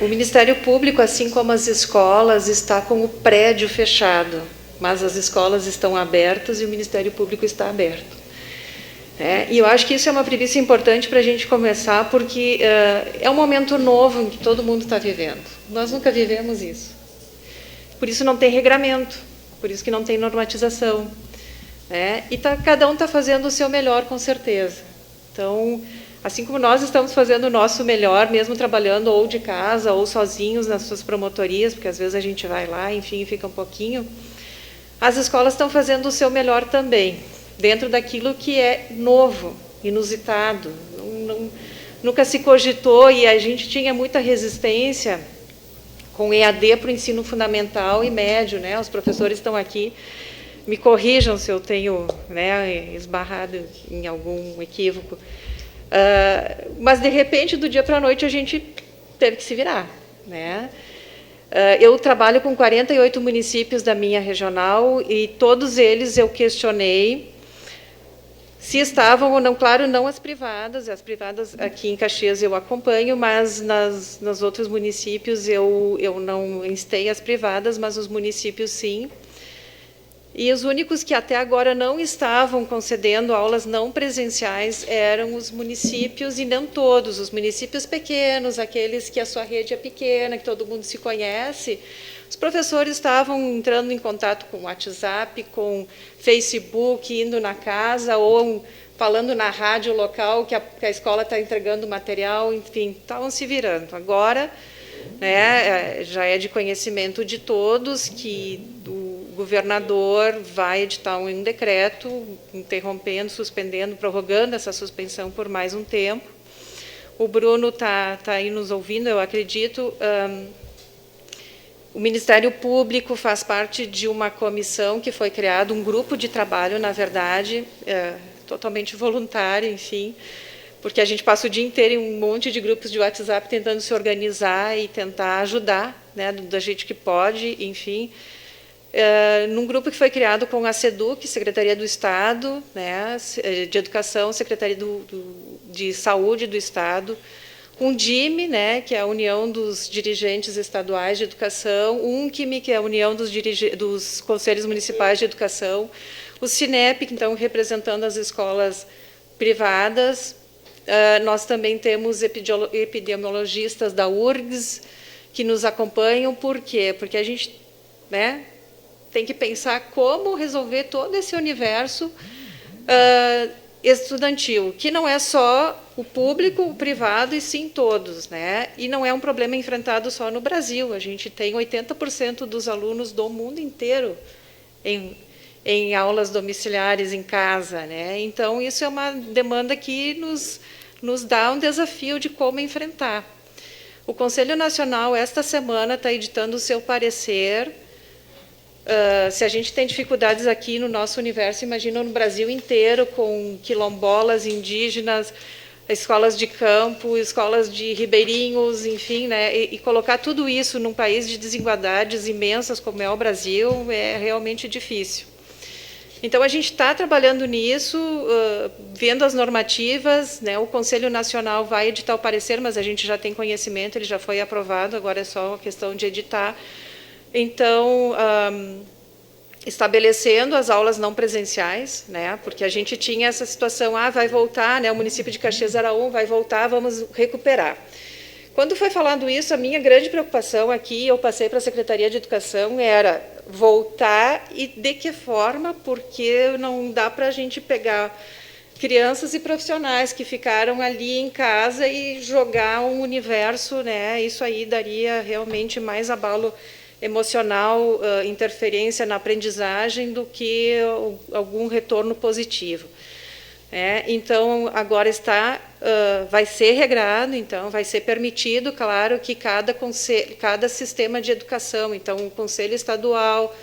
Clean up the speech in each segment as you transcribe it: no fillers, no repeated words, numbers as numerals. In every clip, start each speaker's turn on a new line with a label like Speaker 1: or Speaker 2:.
Speaker 1: O Ministério Público, assim como as escolas, está com o prédio fechado, mas as escolas estão abertas e o Ministério Público está aberto. E eu acho que isso é uma premissa importante para a gente começar, porque é um momento novo em que todo mundo está vivendo. Nós nunca vivemos isso. Por isso não tem regramento, por isso que não tem normatização. E cada um está fazendo o seu melhor, com certeza. Então, assim como nós estamos fazendo o nosso melhor, mesmo trabalhando ou de casa ou sozinhos nas suas promotorias, porque às vezes a gente vai lá, enfim, fica um pouquinho, as escolas estão fazendo o seu melhor também, dentro daquilo que é novo, inusitado. Nunca se cogitou, e a gente tinha muita resistência com EAD para o ensino fundamental e médio. Os professores estão aqui, me corrijam se eu tenho esbarrado em algum equívoco. Mas, de repente, do dia para a noite, a gente teve que se virar. Eu trabalho com 48 municípios da minha regional e todos eles eu questionei se estavam ou não, claro, não as privadas aqui em Caxias eu acompanho, mas nos outros municípios eu não instei as privadas, mas os municípios sim. E os únicos que até agora não estavam concedendo aulas não presenciais eram os municípios, e não todos, os municípios pequenos, aqueles que a sua rede é pequena, que todo mundo se conhece. Os professores estavam entrando em contato com o WhatsApp, com Facebook, indo na casa, ou falando na rádio local que a escola está entregando material, enfim, estavam se virando. Agora, já é de conhecimento de todos que o governador vai editar um decreto interrompendo, suspendendo, prorrogando essa suspensão por mais um tempo. O Bruno está aí nos ouvindo, eu acredito. O Ministério Público faz parte de uma comissão que foi criada, um grupo de trabalho, na verdade, totalmente voluntário, enfim, porque a gente passa o dia inteiro em um monte de grupos de WhatsApp tentando se organizar e tentar ajudar, da gente que pode, enfim. Num grupo que foi criado com a SEDUC, Secretaria do Estado, de Educação, Secretaria de Saúde do Estado, um DIME, que é a União dos Dirigentes Estaduais de Educação, UNCIME, que é a União dos Conselhos Municipais de Educação, o CINEP, que então representando as escolas privadas. Nós também temos epidemiologistas da URGS que nos acompanham. Por quê? Porque a gente tem que pensar como resolver todo esse universo estudantil, que não é só o público, o privado, e sim todos. E não é um problema enfrentado só no Brasil. A gente tem 80% dos alunos do mundo inteiro em aulas domiciliares, em casa. Então, isso é uma demanda que nos dá um desafio de como enfrentar. O Conselho Nacional, esta semana, está editando o seu parecer. Se a gente tem dificuldades aqui no nosso universo, imagina no Brasil inteiro, com quilombolas, indígenas, escolas de campo, escolas de ribeirinhos, enfim, e colocar tudo isso num país de desigualdades imensas como é o Brasil é realmente difícil. Então, a gente está trabalhando nisso, vendo as normativas. O Conselho Nacional vai editar o parecer, mas a gente já tem conhecimento, ele já foi aprovado, agora é só uma questão de editar. Então, estabelecendo as aulas não presenciais, porque a gente tinha essa situação, vai voltar, o município de Caxias era vai voltar, vamos recuperar. Quando foi falado isso, a minha grande preocupação aqui, eu passei para a Secretaria de Educação, era voltar e de que forma, porque não dá para a gente pegar crianças e profissionais que ficaram ali em casa e jogar um universo, isso aí daria realmente mais abalo emocional, interferência na aprendizagem do que algum retorno positivo. Então, agora vai ser regrado, então, vai ser permitido, claro, que cada sistema de educação, então, o Conselho Estadual,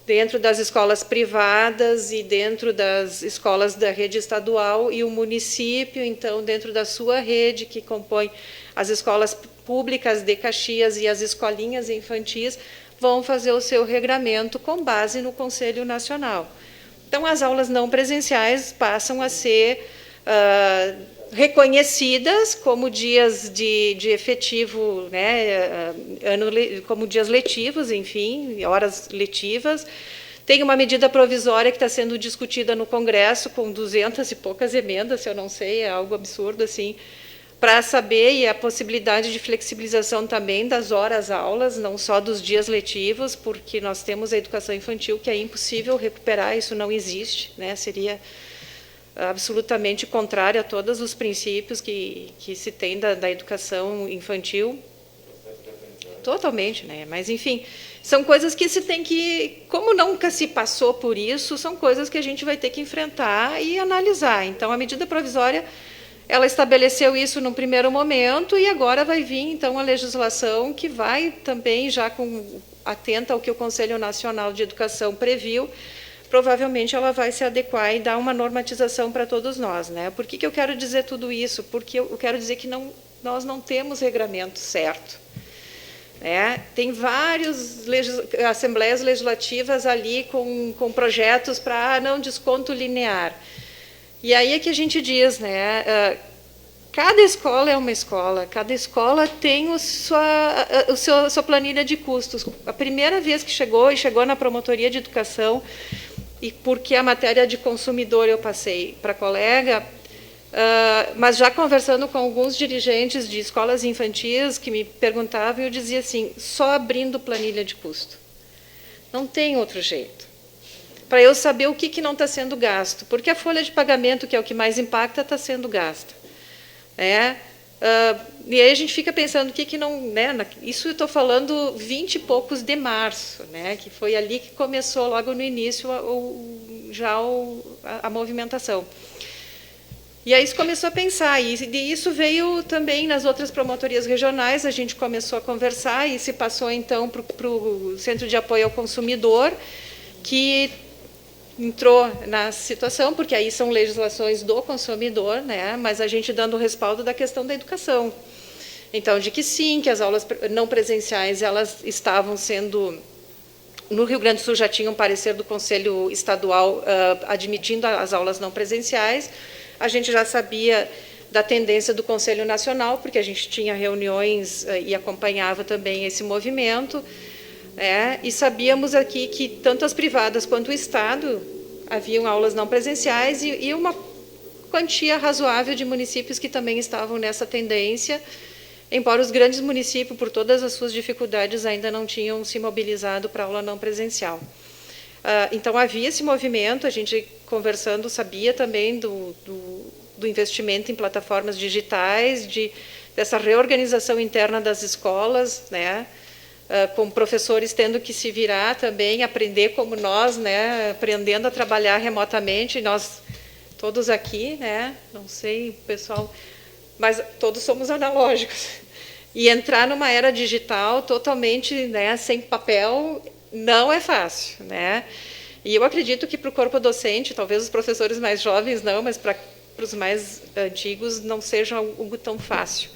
Speaker 1: dentro das escolas privadas e dentro das escolas da rede estadual, e o município, então, dentro da sua rede, que compõe as escolas públicas de Caxias e as escolinhas infantis, vão fazer o seu regramento com base no Conselho Nacional. Então, as aulas não presenciais passam a ser reconhecidas como dias de efetivo, né, como dias letivos, enfim, horas letivas. Tem uma medida provisória que está sendo discutida no Congresso, com 200 e poucas emendas, se eu não sei, é algo absurdo, assim, para saber, e a possibilidade de flexibilização também das horas-aulas, não só dos dias letivos, porque nós temos a educação infantil que é impossível recuperar, isso não existe, né, seria absolutamente contrário a todos os princípios que se tem da educação infantil. Totalmente, né? Mas, enfim, são coisas que se tem que... Como nunca se passou por isso, são coisas que a gente vai ter que enfrentar e analisar. Então, a medida provisória, ela estabeleceu isso num primeiro momento e agora vai vir, então, a legislação que vai também já atenta ao que o Conselho Nacional de Educação previu. Provavelmente ela vai se adequar e dar uma normatização para todos nós, né? Por que eu quero dizer tudo isso? Porque eu quero dizer que nós não temos regramento certo. Tem várias assembleias legislativas ali com projetos para não desconto linear. E aí é que a gente diz, né? Cada escola é uma escola, cada escola tem sua planilha de custos. A primeira vez que chegou na promotoria de educação, e porque a matéria de consumidor eu passei para a colega, mas já conversando com alguns dirigentes de escolas infantis que me perguntavam, eu dizia assim, só abrindo planilha de custo. Não tem outro jeito. Para eu saber o que não está sendo gasto, porque a folha de pagamento, que é o que mais impacta, está sendo gasta. E aí a gente fica pensando o que não... Né, isso eu estou falando 20 e poucos de março, né, que foi ali que começou logo no início a movimentação. E aí isso começou a pensar, e isso veio também nas outras promotorias regionais, a gente começou a conversar e se passou então para o Centro de Apoio ao Consumidor, que entrou na situação, porque aí são legislações do consumidor, né, mas a gente dando o respaldo da questão da educação. Então, de que sim, que as aulas não presenciais elas estavam sendo... No Rio Grande do Sul já tinha um parecer do Conselho Estadual admitindo as aulas não presenciais, a gente já sabia da tendência do Conselho Nacional, porque a gente tinha reuniões e acompanhava também esse movimento, e sabíamos aqui que tanto as privadas quanto o Estado haviam aulas não presenciais e uma quantia razoável de municípios que também estavam nessa tendência, embora os grandes municípios, por todas as suas dificuldades, ainda não tinham se mobilizado para aula não presencial. Então, havia esse movimento, a gente conversando sabia também do investimento em plataformas digitais, dessa reorganização interna das escolas, né, com professores tendo que se virar também, aprender como nós, né, aprendendo a trabalhar remotamente, nós todos aqui, né, não sei, pessoal, mas todos somos analógicos. E entrar numa era digital totalmente, né, sem papel não é fácil, né? E eu acredito que para o corpo docente, talvez os professores mais jovens não, mas para os mais antigos não seja algo tão fácil.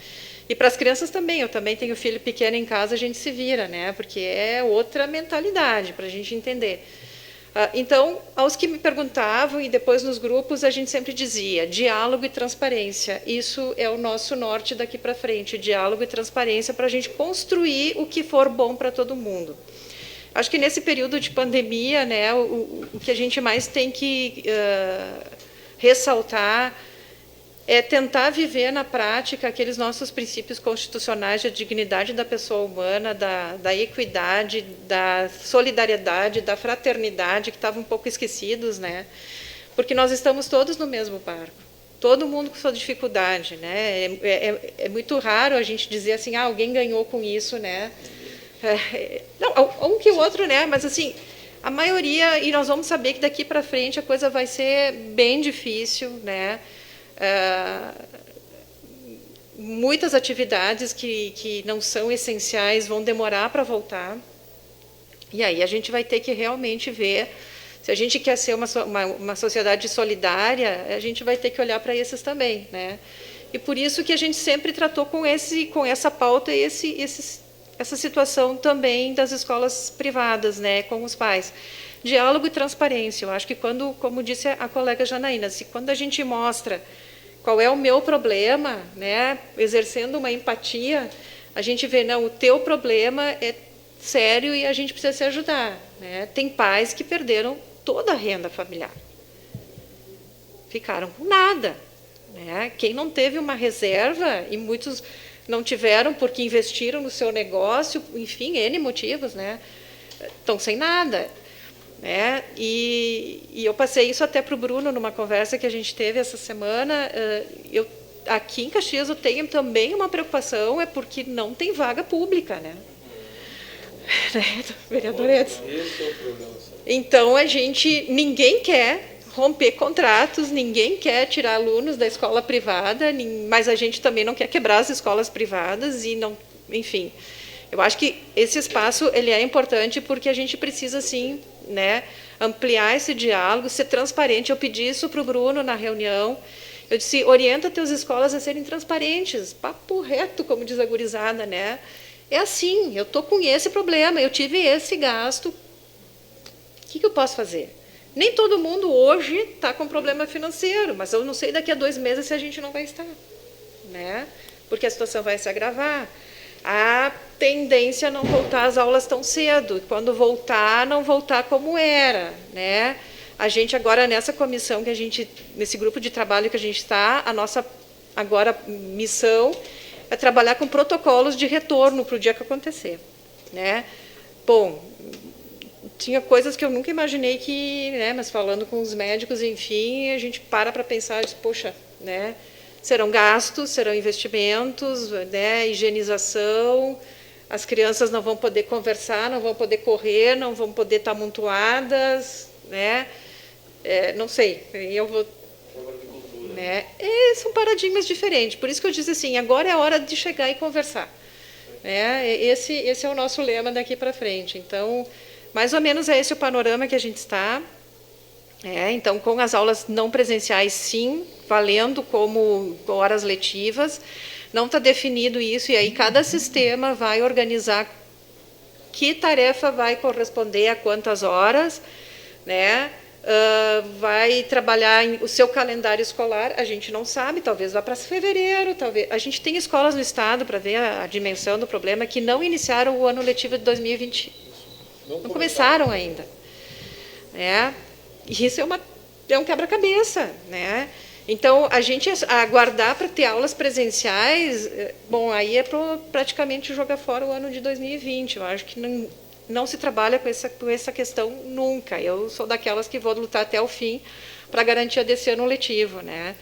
Speaker 1: E para as crianças também, eu também tenho filho pequeno em casa, a gente se vira, né? Porque é outra mentalidade para a gente entender. Então, aos que me perguntavam, e depois nos grupos, a gente sempre dizia, diálogo e transparência, isso é o nosso norte daqui para frente, diálogo e transparência para a gente construir o que for bom para todo mundo. Acho que nesse período de pandemia, né, o que a gente mais tem que ressaltar é tentar viver na prática aqueles nossos princípios constitucionais de dignidade da pessoa humana, da equidade, da solidariedade, da fraternidade, que estavam um pouco esquecidos, né? Porque nós estamos todos no mesmo barco, todo mundo com sua dificuldade, né? É muito raro a gente dizer assim, alguém ganhou com isso, né? Não, um que o outro, né? Mas assim, a maioria, e nós vamos saber que daqui para frente a coisa vai ser bem difícil, né? Muitas atividades que não são essenciais vão demorar para voltar, e aí a gente vai ter que realmente ver, se a gente quer ser uma sociedade solidária, a gente vai ter que olhar para esses também, né? E por isso que a gente sempre tratou com essa pauta e essa situação também das escolas privadas, né, com os pais. Diálogo e transparência. Eu acho que como disse a colega Janaína, quando a gente mostra qual é o meu problema, né? Exercendo uma empatia, a gente vê, não, o teu problema é sério e a gente precisa se ajudar, né? Tem pais que perderam toda a renda familiar, ficaram com nada, né? Quem não teve uma reserva, e muitos não tiveram porque investiram no seu negócio, enfim, N motivos, né? Estão sem nada, né? E eu passei isso até para o Bruno numa conversa que a gente teve essa semana. Aqui em Caxias eu tenho também uma preocupação, é porque não tem vaga pública, né? Vereador Edson.
Speaker 2: Esse é o problema.
Speaker 1: Então ninguém quer romper contratos, ninguém quer tirar alunos da escola privada, mas a gente também não quer quebrar as escolas privadas e não, enfim. Eu acho que esse espaço ele é importante porque a gente precisa sim, né, ampliar esse diálogo, ser transparente. Eu pedi isso para o Bruno na reunião. Eu disse, orienta teus escolas a serem transparentes, papo reto, como diz a gurizada, né? É assim, eu estou com esse problema, eu tive esse gasto, o que eu posso fazer? Nem todo mundo hoje está com problema financeiro, mas eu não sei daqui a 2 meses se a gente não vai estar, né? Porque a situação vai se agravar. A tendência a não voltar às aulas tão cedo, quando voltar, não voltar como era, né? A gente agora, nessa comissão que a gente, nesse grupo de trabalho que a gente está, a nossa agora missão é trabalhar com protocolos de retorno para o dia que acontecer, né? Bom, tinha coisas que eu nunca imaginei que, né, mas falando com os médicos, enfim, a gente para pensar, diz, poxa, né, serão gastos, serão investimentos, né, higienização, as crianças não vão poder conversar, não vão poder correr, não vão poder estar amontoadas, né, não sei, eu vou... Né, são paradigmas diferentes, por isso que eu disse assim, agora é a hora de chegar e conversar. Né, esse é o nosso lema daqui para frente, então... Mais ou menos é esse o panorama que a gente está. Então, com as aulas não presenciais, sim, valendo como horas letivas. Não está definido isso, e aí cada sistema vai organizar que tarefa vai corresponder a quantas horas, né? Vai trabalhar o seu calendário escolar, a gente não sabe, talvez vá para fevereiro, talvez. A gente tem escolas no estado, para ver a dimensão do problema, que não iniciaram o ano letivo de 2020. Não começaram ainda, né? E isso é um quebra-cabeça, né? Então, a gente aguardar para ter aulas presenciais, bom, aí é praticamente jogar fora o ano de 2020. Eu acho que não se trabalha com essa questão nunca. Eu sou daquelas que vou lutar até o fim para a garantia desse ano letivo, né?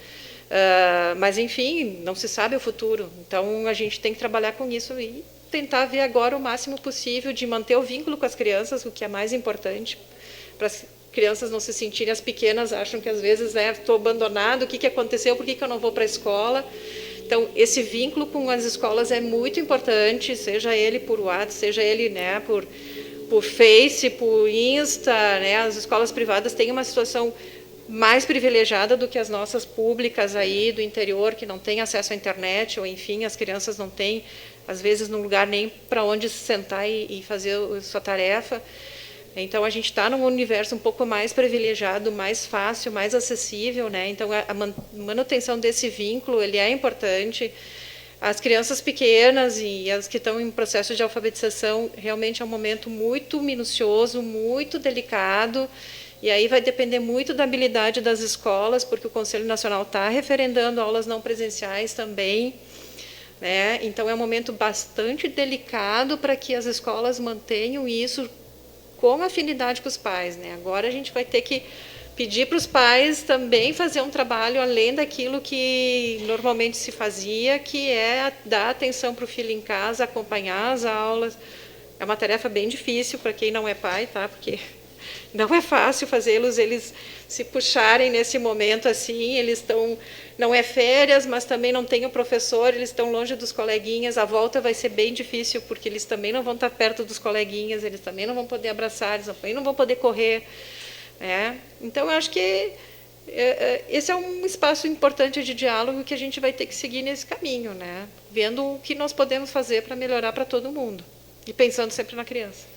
Speaker 1: Mas, enfim, não se sabe o futuro. Então, a gente tem que trabalhar com isso e tentar ver agora o máximo possível de manter o vínculo com as crianças, o que é mais importante, para as crianças não se sentirem, as pequenas acham que às vezes, né, estou abandonado, o que aconteceu, por que eu não vou para a escola? Então, esse vínculo com as escolas é muito importante, seja ele por WhatsApp, seja ele, né, por Face, por Insta, né, as escolas privadas têm uma situação mais privilegiada do que as nossas públicas aí do interior, que não têm acesso à internet, ou enfim, as crianças não têm, às vezes, num lugar nem para onde se sentar e fazer a sua tarefa. Então, a gente está num universo um pouco mais privilegiado, mais fácil, mais acessível, né? Então, a manutenção desse vínculo ele é importante. As crianças pequenas e as que estão em processo de alfabetização, realmente é um momento muito minucioso, muito delicado, e aí vai depender muito da habilidade das escolas, porque o Conselho Nacional está referendando aulas não presenciais também, né? Então, é um momento bastante delicado para que as escolas mantenham isso com afinidade com os pais, né? Agora a gente vai ter que pedir para os pais também fazer um trabalho além daquilo que normalmente se fazia, que é dar atenção para o filho em casa, acompanhar as aulas. É uma tarefa bem difícil para quem não é pai, tá? Porque não é fácil fazê-los eles se puxarem nesse momento assim, eles estão, não é férias, mas também não tem o professor, eles estão longe dos coleguinhas, a volta vai ser bem difícil, porque eles também não vão estar perto dos coleguinhas, eles também não vão poder abraçar, eles também não vão poder correr, né? Então, eu acho que esse é um espaço importante de diálogo que a gente vai ter que seguir nesse caminho, né? Vendo o que nós podemos fazer para melhorar para todo mundo, e pensando sempre na criança.